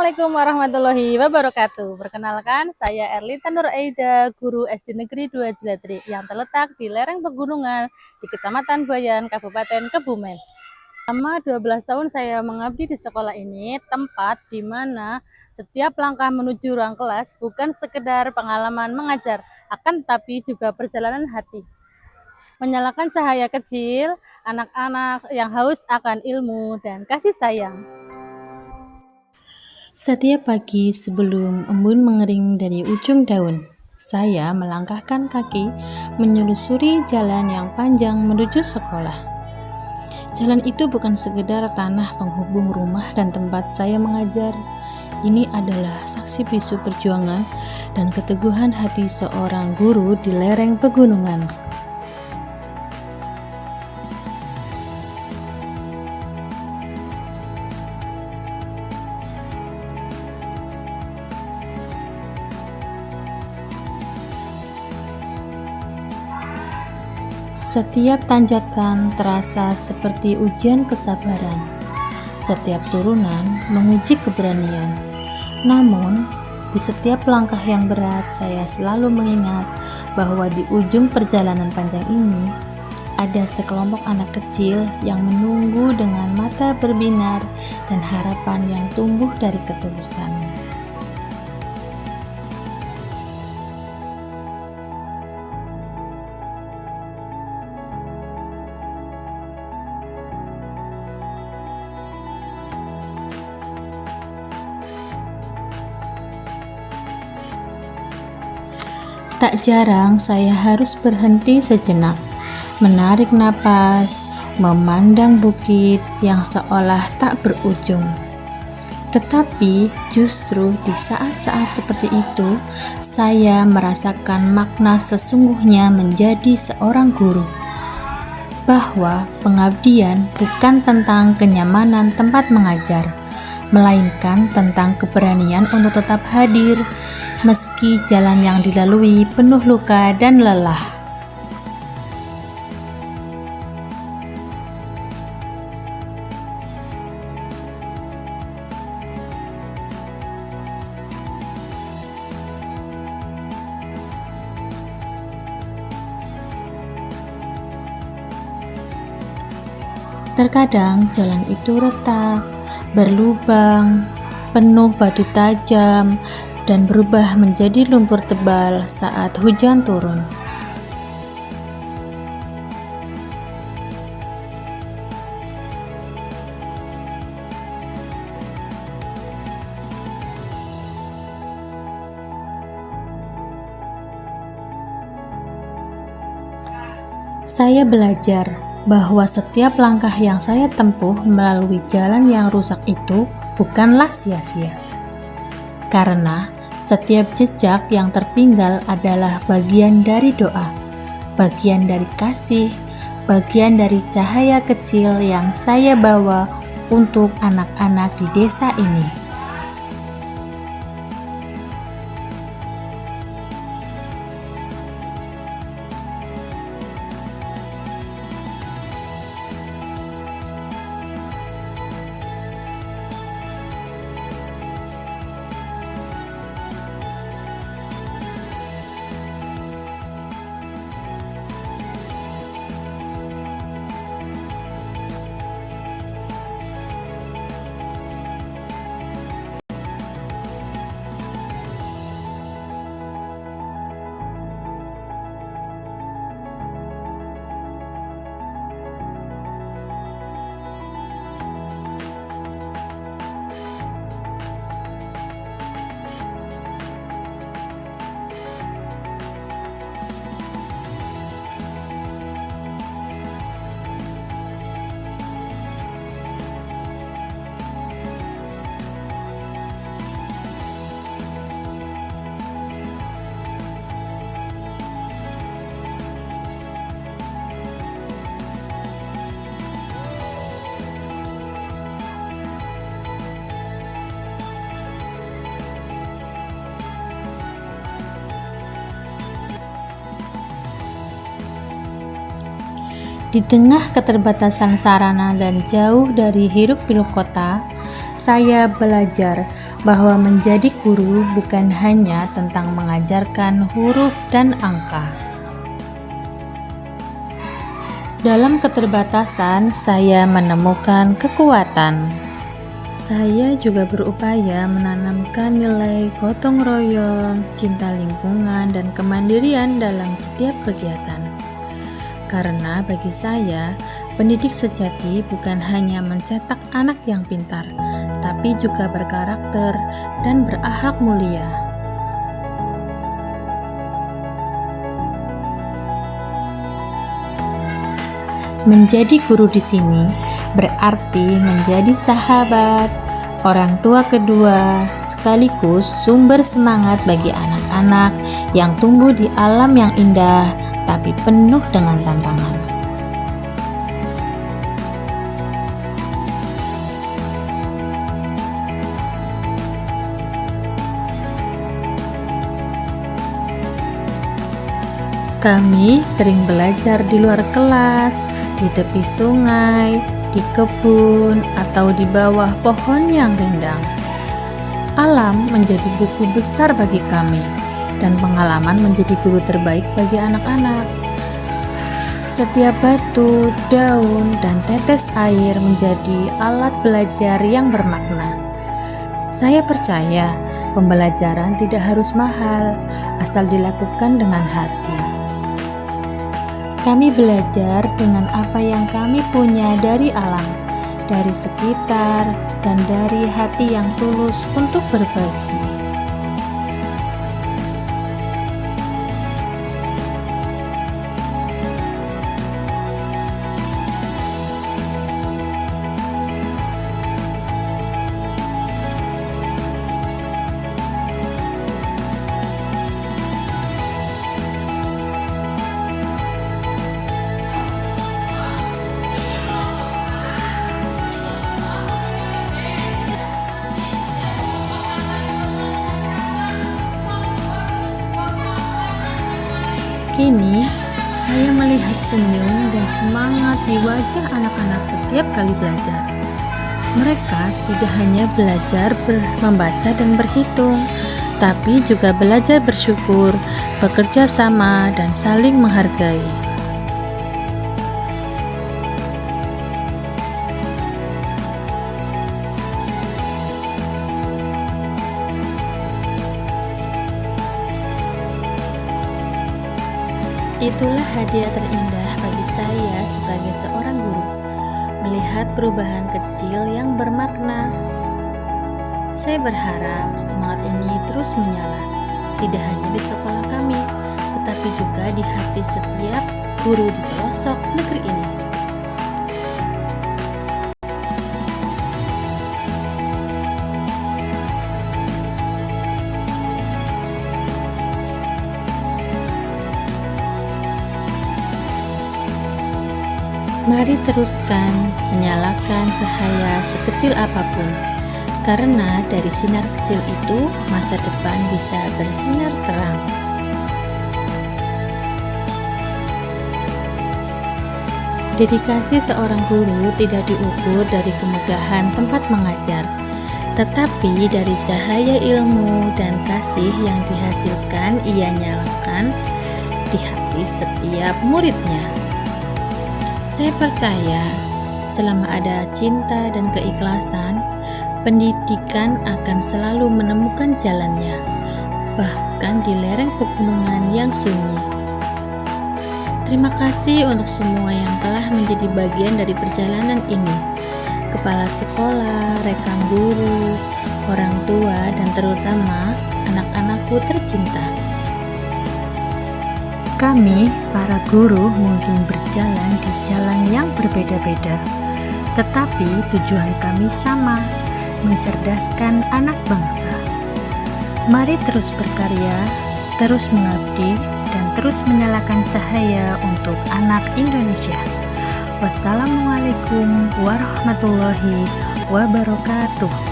Assalamualaikum warahmatullahi wabarakatuh. Perkenalkan, saya Erlita Nur Aida, guru SD Negeri 2 Jelatri yang terletak di lereng pegunungan di Kecamatan Buayan, Kabupaten Kebumen. Selama 12 tahun saya mengabdi di sekolah ini, tempat di mana setiap langkah menuju ruang kelas bukan sekedar pengalaman mengajar, akan tetapi juga perjalanan hati. Menyalakan cahaya kecil, anak-anak yang haus akan ilmu dan kasih sayang. Setiap pagi sebelum embun mengering dari ujung daun, saya melangkahkan kaki menelusuri jalan yang panjang menuju sekolah. Jalan itu bukan sekedar tanah penghubung rumah dan tempat saya mengajar. Ini adalah saksi bisu perjuangan dan keteguhan hati seorang guru di lereng pegunungan. Setiap tanjakan terasa seperti ujian kesabaran. Setiap turunan menguji keberanian. Namun, di setiap langkah yang berat, saya selalu mengingat bahwa di ujung perjalanan panjang ini ada sekelompok anak kecil yang menunggu dengan mata berbinar dan harapan yang tumbuh dari ketulusan. Tak jarang saya harus berhenti sejenak, menarik napas, memandang bukit yang seolah tak berujung. Tetapi justru di saat-saat seperti itu, saya merasakan makna sesungguhnya menjadi seorang guru. Bahwa pengabdian bukan tentang kenyamanan tempat mengajar, melainkan tentang keberanian untuk tetap hadir meski jalan yang dilalui penuh luka dan lelah. Terkadang jalan itu retak, berlubang, penuh batu tajam, dan berubah menjadi lumpur tebal saat hujan turun. Saya belajar bahwa setiap langkah yang saya tempuh melalui jalan yang rusak itu bukanlah sia-sia. Karena setiap jejak yang tertinggal adalah bagian dari doa, bagian dari kasih, bagian dari cahaya kecil yang saya bawa untuk anak-anak di desa ini. Di tengah keterbatasan sarana dan jauh dari hiruk-pikuk kota, saya belajar bahwa menjadi guru bukan hanya tentang mengajarkan huruf dan angka. Dalam keterbatasan, saya menemukan kekuatan. Saya juga berupaya menanamkan nilai gotong royong, cinta lingkungan, dan kemandirian dalam setiap kegiatan. Karena bagi saya, pendidik sejati bukan hanya mencetak anak yang pintar, tapi juga berkarakter dan berakhlak mulia. Menjadi guru di sini berarti menjadi sahabat, orang tua kedua, sekaligus sumber semangat bagi anak-anak yang tumbuh di alam yang indah tapi penuh dengan tantangan. Kami sering belajar di luar kelas, di tepi sungai, di kebun, atau di bawah pohon yang rindang. Alam menjadi buku besar bagi kami, dan pengalaman menjadi guru terbaik bagi anak-anak. Setiap batu, daun, dan tetes air menjadi alat belajar yang bermakna. Saya percaya pembelajaran tidak harus mahal, asal dilakukan dengan hati. Kami belajar dengan apa yang kami punya dari alam, dari sekitar, dan dari hati yang tulus untuk berbagi. Kini, saya melihat senyum dan semangat di wajah anak-anak setiap kali belajar. Mereka tidak hanya belajar membaca dan berhitung, tapi juga belajar bersyukur, bekerja sama, dan saling menghargai. Itulah hadiah terindah bagi saya sebagai seorang guru, melihat perubahan kecil yang bermakna. Saya berharap semangat ini terus menyala, tidak hanya di sekolah kami, tetapi juga di hati setiap guru di pelosok negeri ini. Mari teruskan menyalakan cahaya sekecil apapun, karena dari sinar kecil itu masa depan bisa bersinar terang. Dedikasi seorang guru tidak diukur dari kemegahan tempat mengajar, tetapi dari cahaya ilmu dan kasih yang dihasilkan ia nyalakan di hati setiap muridnya. Saya percaya selama ada cinta dan keikhlasan, pendidikan akan selalu menemukan jalannya, bahkan di lereng pegunungan yang sunyi. Terima kasih untuk semua yang telah menjadi bagian dari perjalanan ini. Kepala sekolah, rekan guru, orang tua, dan terutama anak-anakku tercinta. Kami, para guru, mungkin berjalan di jalan yang berbeda-beda, tetapi tujuan kami sama, mencerdaskan anak bangsa. Mari terus berkarya, terus mengabdi, dan terus menyalakan cahaya untuk anak Indonesia. Wassalamualaikum warahmatullahi wabarakatuh.